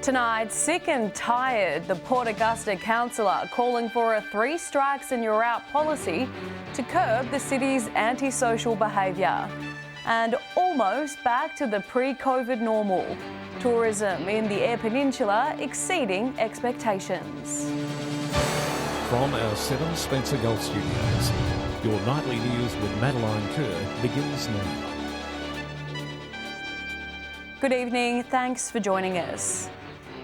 Tonight, sick and tired, the Port Augusta councillor calling for a 3 strikes and you're out policy to curb the city's antisocial behaviour. And almost back to the pre-COVID normal. Tourism in the Eyre Peninsula exceeding expectations. From our 7 Spencer Golf Studios, your nightly news with Madeline Kerr begins now. Good evening, thanks for joining us.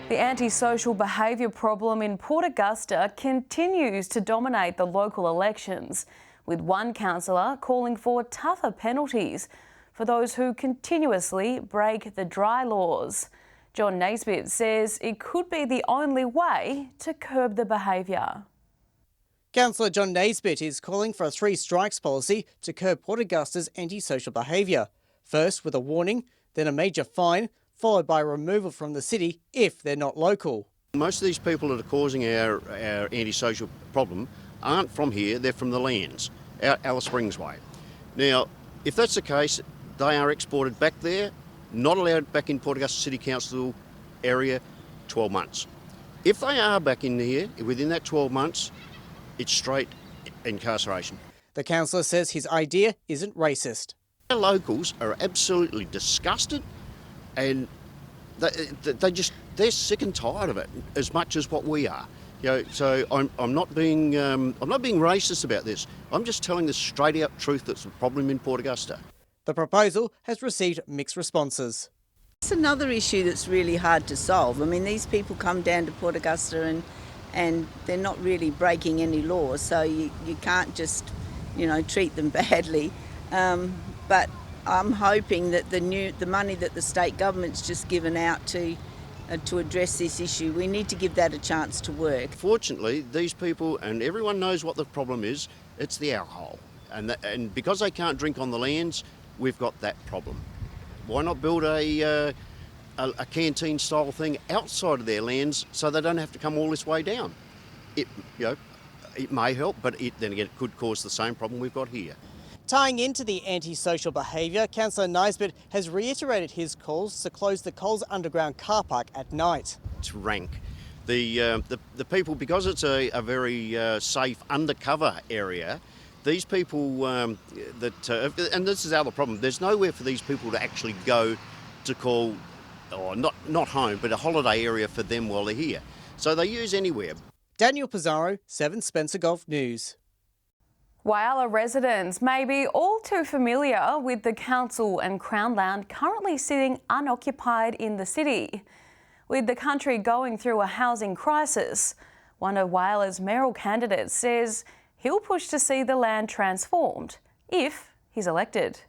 The antisocial behaviour problem in Port Augusta continues to dominate the local elections, with one councillor calling for tougher penalties for those who continuously break the dry laws. John Naisbitt says it could be the only way to curb the behaviour. Councillor John Naisbitt is calling for a 3 strikes policy to curb Port Augusta's antisocial behaviour. First with a warning, then a major fine, followed by removal from the city if they're not local. Most of these people that are causing our antisocial problem aren't from here, they're from the lands, out Alice Springs way. Now, if that's the case, they are exported back there, not allowed back in Port Augusta City Council area, 12 months. If they are back in here within that 12 months, it's straight incarceration. The councillor says his idea isn't racist. Our locals are absolutely disgusted, and they're sick and tired of it as much as what we are. You know, so I'm not being racist about this. I'm just telling the straight out truth that's a problem in Port Augusta. The proposal has received mixed responses. It's another issue that's really hard to solve. I mean, these people come down to Port Augusta and they're not really breaking any laws, so you can't just, treat them badly. But I'm hoping that the money that the state government's just given out to address this issue, we need to give that a chance to work. Fortunately, these people, and everyone knows what the problem is, it's the alcohol. And because they can't drink on the lands, we've got that problem. Why not build a canteen style thing outside of their lands so they don't have to come all this way down? It may help, but then again it could cause the same problem we've got here. Tying into the antisocial behaviour, Councillor Naisbitt has reiterated his calls to close the Coles Underground car park at night. It's rank. The people, because it's a very safe undercover area, these people and this is the other problem, there's nowhere for these people to actually go to call, or not home, but a holiday area for them while they're here. So they use anywhere. Daniel Pizarro, 7 Spencer Golf News. Whyalla residents may be all too familiar with the council and Crown land currently sitting unoccupied in the city. With the country going through a housing crisis, one of Whyalla's mayoral candidates says he'll push to see the land transformed if he's elected.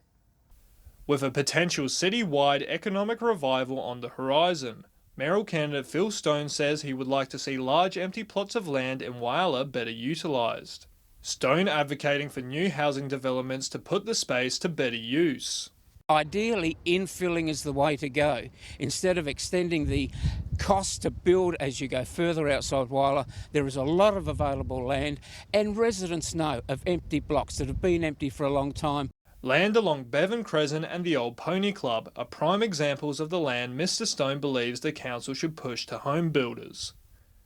With a potential citywide economic revival on the horizon, mayoral candidate Phil Stone says he would like to see large empty plots of land in Whyalla better utilised. Stone advocating for new housing developments to put the space to better use. Ideally, infilling is the way to go. Instead of extending the cost to build as you go further outside Whyalla, there is a lot of available land, and residents know of empty blocks that have been empty for a long time. Land along Bevan Crescent and the Old Pony Club are prime examples of the land Mr Stone believes the council should push to home builders.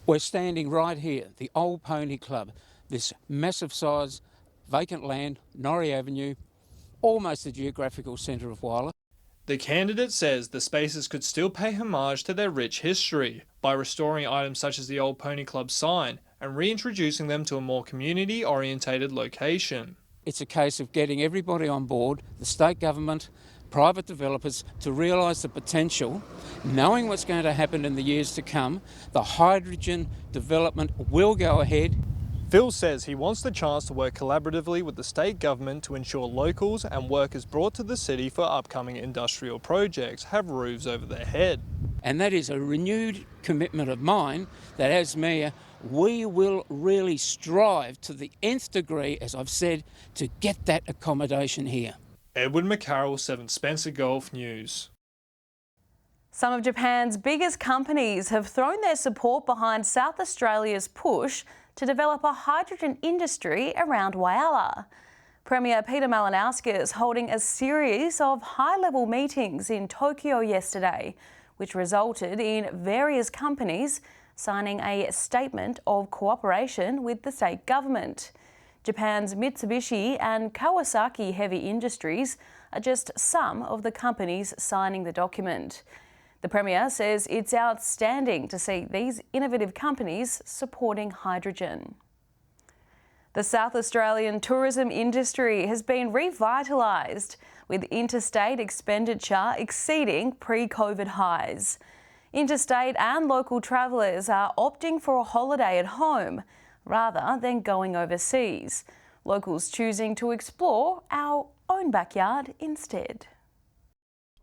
We're standing right here, the Old Pony Club, this massive size vacant land, Norrie Avenue, almost the geographical centre of Whyalla. The candidate says the spaces could still pay homage to their rich history by restoring items such as the Old Pony Club sign and reintroducing them to a more community-orientated location. It's a case of getting everybody on board, the state government, private developers, to realise the potential, knowing what's going to happen in the years to come. The hydrogen development will go ahead. Phil says he wants the chance to work collaboratively with the state government to ensure locals and workers brought to the city for upcoming industrial projects have roofs over their head. And that is a renewed commitment of mine that as Mayor, we will really strive to the nth degree, as I've said, to get that accommodation here. Edward McCarroll, 7 Spencer Golf News. Some of Japan's biggest companies have thrown their support behind South Australia's push to develop a hydrogen industry around Whyalla. Premier Peter Malinauskas holding a series of high-level meetings in Tokyo yesterday which resulted in various companies signing a statement of cooperation with the state government. Japan's Mitsubishi and Kawasaki Heavy Industries are just some of the companies signing the document. The Premier says it's outstanding to see these innovative companies supporting hydrogen. The South Australian tourism industry has been revitalised, with interstate expenditure exceeding pre-COVID highs. Interstate and local travellers are opting for a holiday at home rather than going overseas, locals choosing to explore our own backyard instead.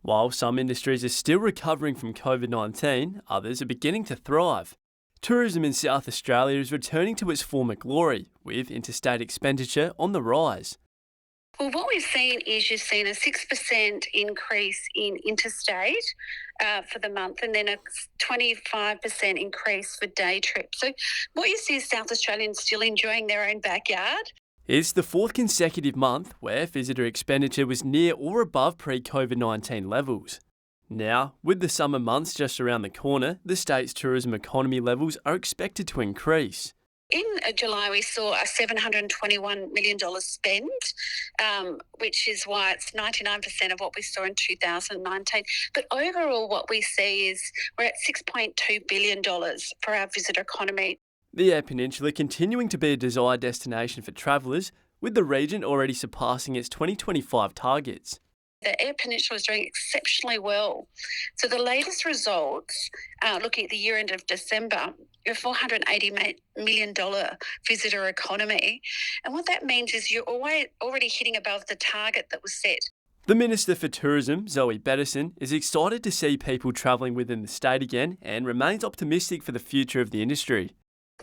While some industries are still recovering from COVID-19, others are beginning to thrive. Tourism in South Australia is returning to its former glory, with interstate expenditure on the rise. Well, what we've seen is you've seen a 6% increase in interstate for the month, and then a 25% increase for day trips. So what you see is South Australians still enjoying their own backyard. It's the fourth consecutive month where visitor expenditure was near or above pre-COVID-19 levels. Now, with the summer months just around the corner, the state's tourism economy levels are expected to increase. In July, we saw a $721 million spend, which is why it's 99% of what we saw in 2019. But overall, what we see is we're at $6.2 billion for our visitor economy. The Eyre Peninsula continuing to be a desired destination for travellers, with the region already surpassing its 2025 targets. The Eyre Peninsula is doing exceptionally well. So the latest results, looking at the year end of December, a $480 million visitor economy. And what that means is you're already hitting above the target that was set. The Minister for Tourism, Zoe Bettison, is excited to see people travelling within the state again and remains optimistic for the future of the industry.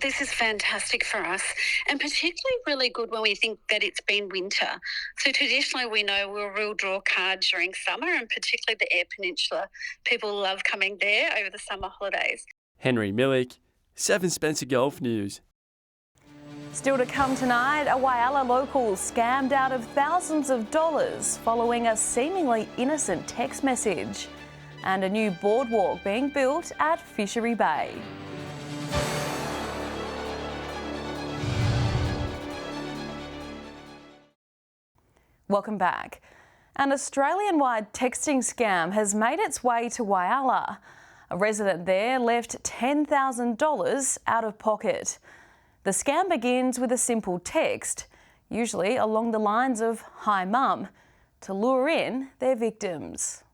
This is fantastic for us, and particularly really good when we think that it's been winter. So traditionally we know we're a real draw card during summer, and particularly the Eyre Peninsula. People love coming there over the summer holidays. Henry Millick, 7 Spencer Golf News. Still to come tonight, a Whyalla local scammed out of thousands of dollars following a seemingly innocent text message. And a new boardwalk being built at Fishery Bay. Welcome back. An Australian-wide texting scam has made its way to Whyalla. A resident there left $10,000 out of pocket. The scam begins with a simple text, usually along the lines of "Hi Mum," to lure in their victims.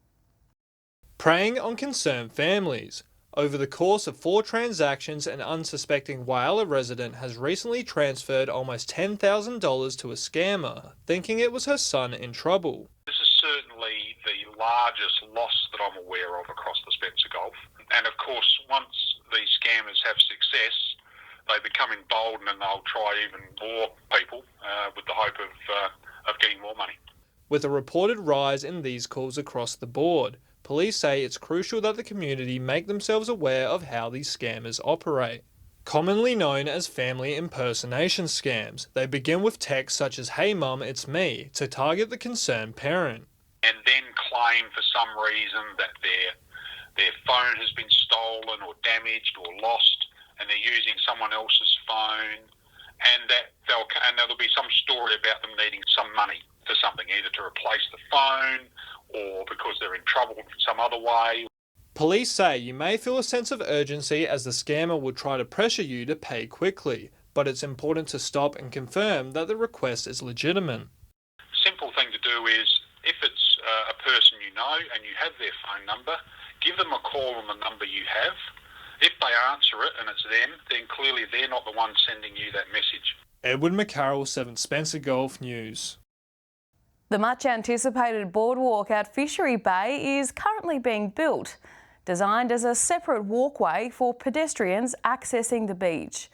Preying on concerned families. Over the course of 4 transactions, an unsuspecting Whyalla resident has recently transferred almost $10,000 to a scammer, thinking it was her son in trouble. This is certainly the largest loss that I'm aware of across the Spencer Gulf. And of course, once these scammers have success, they become emboldened and they'll try even more people with the hope of getting more money. With a reported rise in these calls across the board, police say it's crucial that the community make themselves aware of how these scammers operate. Commonly known as family impersonation scams, they begin with texts such as "Hey Mum, it's me," to target the concerned parent. And then claim for some reason that their phone has been stolen or damaged or lost, and they're using someone else's phone, and there'll be some story about them needing some money for something, either to replace the phone or because they're in trouble in some other way. Police say you may feel a sense of urgency as the scammer will try to pressure you to pay quickly, but it's important to stop and confirm that the request is legitimate. Simple thing to do is, if it's a person you know and you have their phone number, give them a call on the number you have. If they answer it and it's them, then clearly they're not the one sending you that message. Edward McCarroll, 7 Spencer Golf News. The much anticipated boardwalk at Fishery Bay is currently being built, designed as a separate walkway for pedestrians accessing the beach.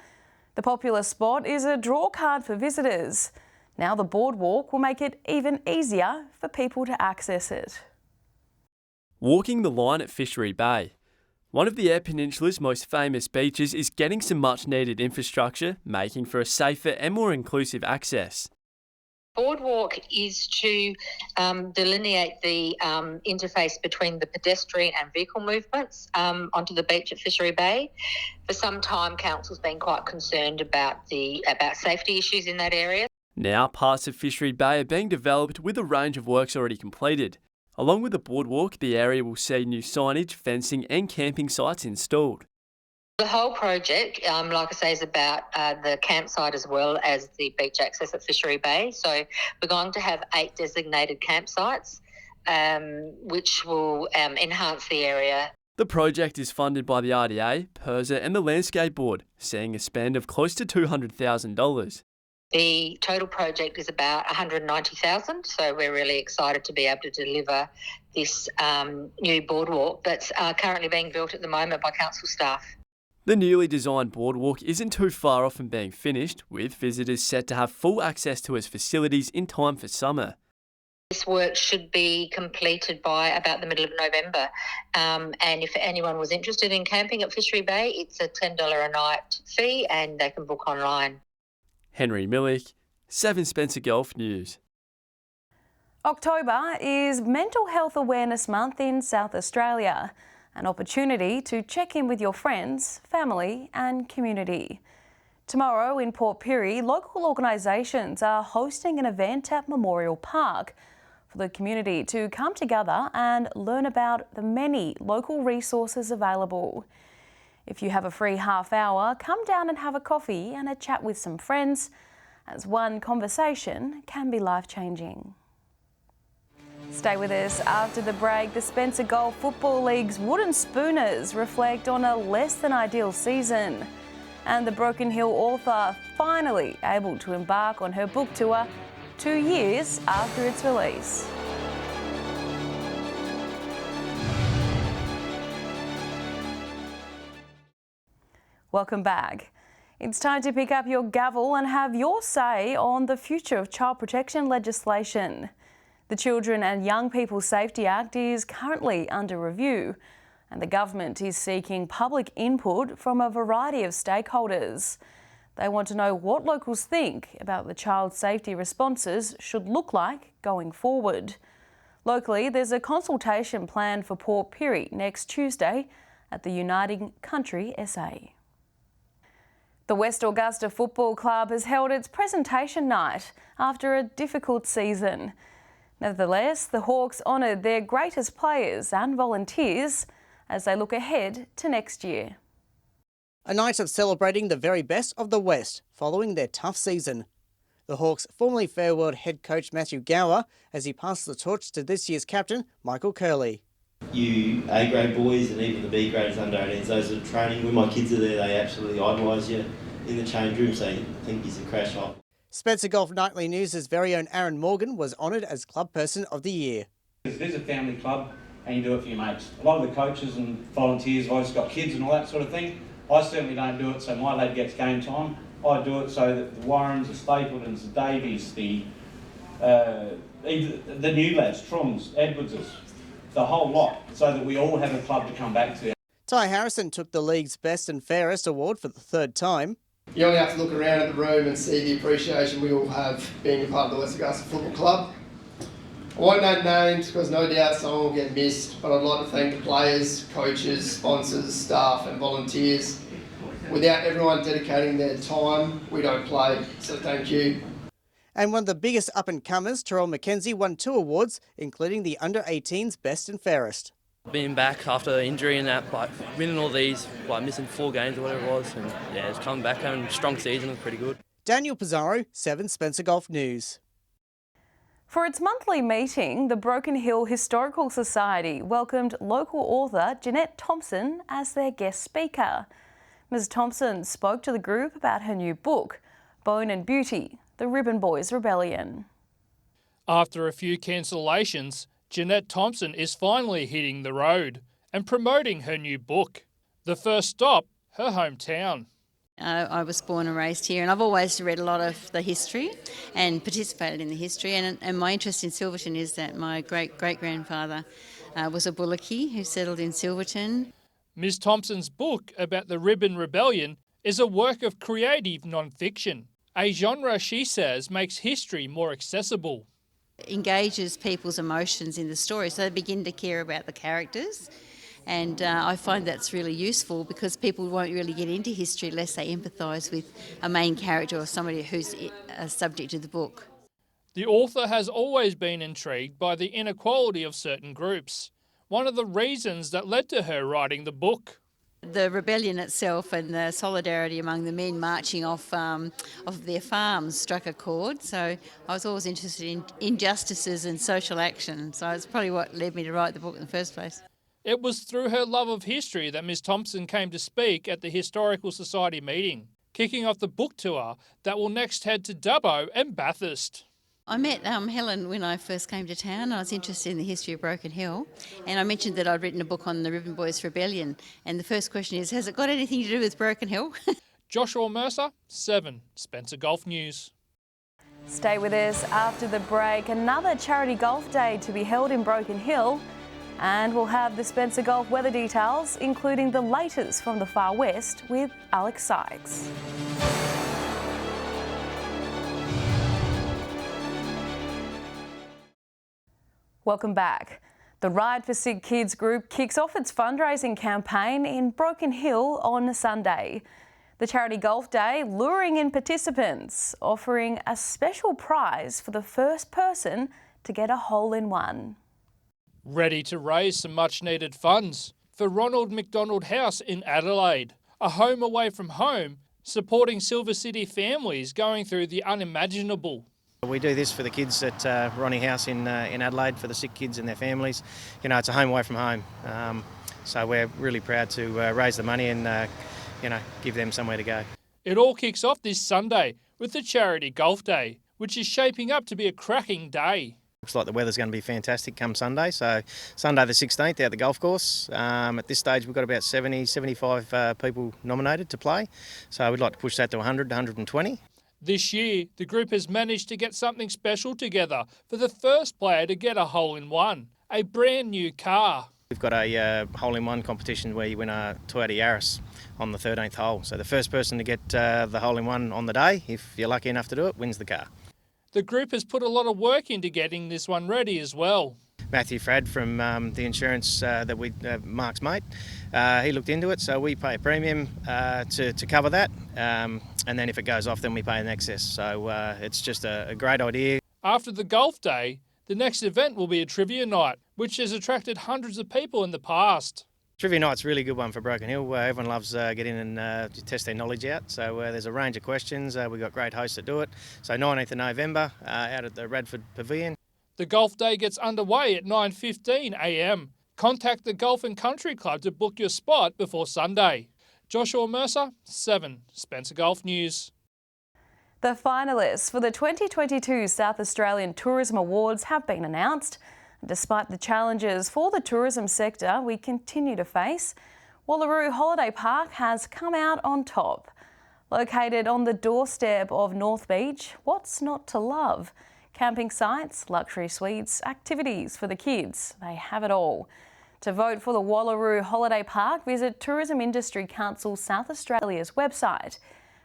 The popular spot is a draw card for visitors. Now the boardwalk will make it even easier for people to access it. Walking the line at Fishery Bay. One of the Eyre Peninsula's most famous beaches is getting some much needed infrastructure, making for a safer and more inclusive access. boardwalk is to delineate the interface between the pedestrian and vehicle movements onto the beach at Fishery Bay. For some time, council's been quite concerned about safety issues in that area. Now, parts of Fishery Bay are being developed with a range of works already completed. Along with the boardwalk, the area will see new signage, fencing and camping sites installed. The whole project, like I say, is about the campsite as well as the beach access at Fishery Bay. So we're going to have 8 designated campsites, which will enhance the area. The project is funded by the RDA, PIRSA and the Landscape Board, seeing a spend of close to $200,000. The total project is about $190,000, so we're really excited to be able to deliver this new boardwalk that's currently being built at the moment by council staff. The newly designed boardwalk isn't too far off from being finished, with visitors set to have full access to its facilities in time for summer. This work should be completed by about the middle of November. And if anyone was interested in camping at Fishery Bay, it's a $10 a night fee and they can book online. Henry Millick, 7 Spencer Gulf News. October is Mental Health Awareness Month in South Australia, an opportunity to check in with your friends, family and community. Tomorrow in Port Pirie, local organisations are hosting an event at Memorial Park for the community to come together and learn about the many local resources available. If you have a free half hour, come down and have a coffee and a chat with some friends, as one conversation can be life-changing. Stay with us after the break. The Spencer Gulf Football League's Wooden Spooners reflect on a less than ideal season. And the Broken Hill author finally able to embark on her book tour 2 years after its release. Welcome back. It's time to pick up your gavel and have your say on the future of child protection legislation. The Children and Young People Safety Act is currently under review, and the government is seeking public input from a variety of stakeholders. They want to know what locals think about the child safety responses should look like going forward. Locally, there's a consultation planned for Port Pirie next Tuesday at the Uniting Country SA. The West Augusta Football Club has held its presentation night after a difficult season. Nevertheless, the Hawks honoured their greatest players and volunteers as they look ahead to next year. A night of celebrating the very best of the West following their tough season. The Hawks formally farewelled head coach Matthew Gower as he passed the torch to this year's captain, Michael Curley. You A-grade boys and even the B-grades under 18s, those that are training, when my kids are there, they absolutely idolise you in the change room, so you think he's a crash hop. Spencer Gulf Nightly News' very own Aaron Morgan was honoured as Club Person of the Year. It is a family club and you do it for your mates. A lot of the coaches and volunteers have always got kids and all that sort of thing. I certainly don't do it so my lad gets game time. I do it so that the Warrens, the Stapletons, the Davies, the new lads, Trums, Edwardses, the whole lot, so that we all have a club to come back to. Ty Harrison took the league's Best and Fairest award for the 3rd time. You only have to look around at the room and see the appreciation we all have being a part of the West Augusta Football Club. I won't name names because no doubt someone will get missed, but I'd like to thank the players, coaches, sponsors, staff and volunteers. Without everyone dedicating their time, we don't play, so thank you. And one of the biggest up-and-comers, Terrell McKenzie, won 2 awards, including the Under-18's Best and Fairest. Being back after injury and that, winning all these, missing 4 games or whatever it was, and it's coming back, having a strong season, was pretty good. Daniel Pizarro, 7 Spencer Gulf News. For its monthly meeting, the Broken Hill Historical Society welcomed local author Jeanette Thompson as their guest speaker. Ms Thompson spoke to the group about her new book, Bone and Beauty, The Ribbon Boys' Rebellion. After a few cancellations, Jeanette Thompson is finally hitting the road and promoting her new book. The first stop, her hometown. I was born and raised here, and I've always read a lot of the history and participated in the history. And my interest in Silverton is that my great-great-grandfather was a Bullocky who settled in Silverton. Ms Thompson's book about the Ribbon Rebellion is a work of creative non-fiction A genre, she says, makes history more accessible. Engages people's emotions in the story, so they begin to care about the characters. And I find that's really useful because people won't really get into history unless they empathise with a main character or somebody who's a subject of the book. The author has always been intrigued by the inequality of certain groups, one of the reasons that led to her writing the book. The rebellion itself and the solidarity among the men marching off their farms struck a chord. So I was always interested in injustices and social action. So it's probably what led me to write the book in the first place. It was through her love of history that Ms Thompson came to speak at the Historical Society meeting, kicking off the book tour that will next head to Dubbo and Bathurst. I met Helen when I first came to town. I was interested in the history of Broken Hill, and I mentioned that I'd written a book on the Ribbon Boys Rebellion, and the first question is, has it got anything to do with Broken Hill? Joshua Mercer, 7, Spencer Golf News. Stay with us after the break. Another charity golf day to be held in Broken Hill, and we'll have the Spencer Golf weather details, including the latest from the far west with Alex Sykes. Welcome back. The Ride for Sick Kids group kicks off its fundraising campaign in Broken Hill on Sunday. The charity golf day luring in participants, offering a special prize for the first person to get a hole-in-one. Ready to raise some much-needed funds for Ronald McDonald House in Adelaide, a home away from home, supporting Silver City families going through the unimaginable. We do this for the kids at Ronnie House in Adelaide, for the sick kids and their families. You know, it's a home away from home. So we're really proud to raise the money and, give them somewhere to go. It all kicks off this Sunday with the charity golf day, which is shaping up to be a cracking day. Looks like the weather's going to be fantastic come Sunday. So Sunday the 16th out at the golf course. At this stage we've got about 75 people nominated to play. So we'd like to push that to 100 to 120. This year, the group has managed to get something special together for the first player to get a hole-in-one, a brand new car. We've got a hole-in-one competition where you win a Toyota Yaris on the 13th hole. So the first person to get the hole-in-one on the day, if you're lucky enough to do it, wins the car. The group has put a lot of work into getting this one ready as well. Matthew Frad from the insurance that Mark's mate, he looked into it, so we pay a premium to cover that, and then if it goes off then we pay an excess, so it's just a great idea. After the golf day, the next event will be a trivia night, which has attracted hundreds of people in the past. Trivia night's a really good one for Broken Hill. Everyone loves getting in and test their knowledge out. So there's a range of questions. We've got great hosts that do it. So 19th of November out at the Radford Pavilion. The golf day gets underway at 9:15 a.m. Contact the Golf and Country Club to book your spot before Sunday. Joshua Mercer, 7, Spencer Golf News. The finalists for the 2022 South Australian Tourism Awards have been announced. Despite the challenges for the tourism sector we continue to face, Wallaroo Holiday Park has come out on top. Located on the doorstep of North Beach, what's not to love? Camping sites, luxury suites, activities for the kids, they have it all. To vote for the Wallaroo Holiday Park, visit Tourism Industry Council South Australia's website,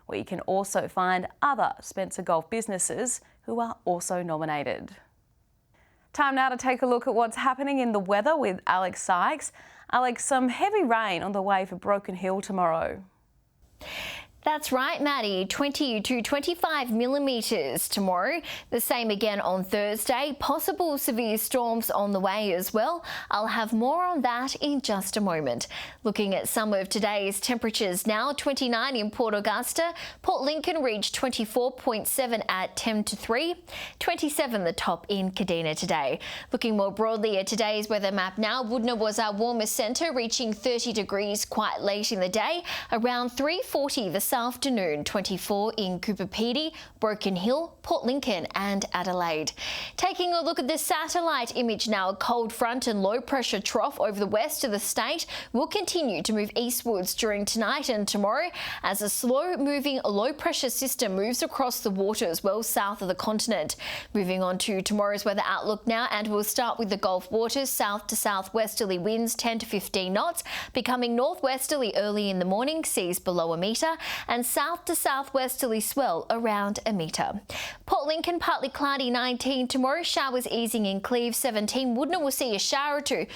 where you can also find other Spencer Golf businesses who are also nominated. Time now to take a look at what's happening in the weather with Alex Sykes. Alex, some heavy rain on the way for Broken Hill tomorrow. That's right, Maddie. 20 to 25 millimetres tomorrow. The same again on Thursday. Possible severe storms on the way as well. I'll have more on that in just a moment. Looking at some of today's temperatures now, 29 in Port Augusta. Port Lincoln reached 24.7 at 10 to 3. 27 the top in Kadina today. Looking more broadly at today's weather map now, Woodna was our warmest centre, reaching 30 degrees quite late in the day. Around 3:40 this afternoon, 24 in Cooper Pedy, Broken Hill, Port Lincoln and Adelaide. Taking a look at the satellite image now, a cold front and low pressure trough over the west of the state will continue to move eastwards during tonight and tomorrow as a slow moving low pressure system moves across the waters well south of the continent. Moving on to tomorrow's weather outlook now, and we'll start with the Gulf waters. South to southwesterly winds 10 to 15 knots, becoming northwesterly early in the morning, seas below a metre. and south to southwesterly swell around a metre. Port Lincoln partly cloudy 19 tomorrow, showers easing in Cleve 17. Woodner will see a shower or two,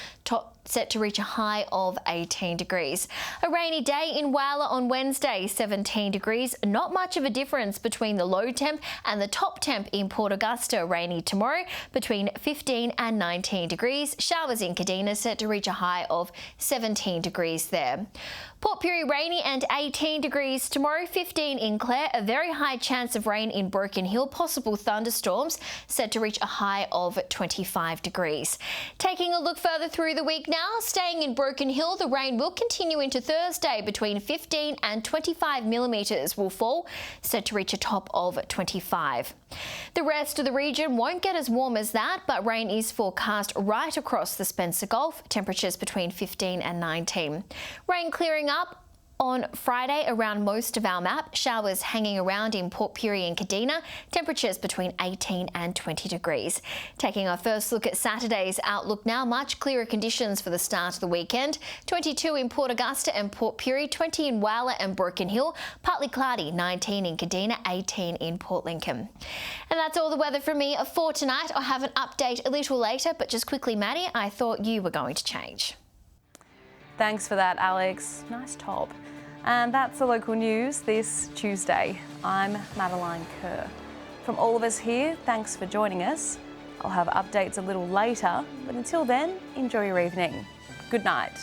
set to reach a high of 18 degrees. A rainy day in Whyalla on Wednesday, 17 degrees. Not much of a difference between the low temp and the top temp in Port Augusta. Rainy tomorrow between 15 and 19 degrees. Showers in Kadina set to reach a high of 17 degrees there. Port Pirie rainy and 18 degrees tomorrow, 15 in Clare. A very high chance of rain in Broken Hill. Possible thunderstorms set to reach a high of 25 degrees. Taking a look further through the week now, staying in Broken Hill, the rain will continue into Thursday. Between 15 and 25 millimetres will fall, set to reach a top of 25. The rest of the region won't get as warm as that, but rain is forecast right across the Spencer Gulf. Temperatures between 15 and 19. Rain clearing up on Friday around most of our map. Showers hanging around in Port Pirie and Kadina. Temperatures between 18 and 20 degrees. Taking our first look at Saturday's outlook now. Much clearer conditions for the start of the weekend. 22 in Port Augusta and Port Pirie, 20 in Whyalla and Broken Hill. Partly cloudy, 19 in Kadina, 18 in Port Lincoln. And that's all the weather from me for tonight. I'll have an update a little later, but just quickly, Maddie, I thought you were going to change. Thanks for that, Alex. Nice top. And that's the local news this Tuesday. I'm Madeline Kerr. From all of us here, thanks for joining us. I'll have updates a little later, but until then, enjoy your evening. Good night.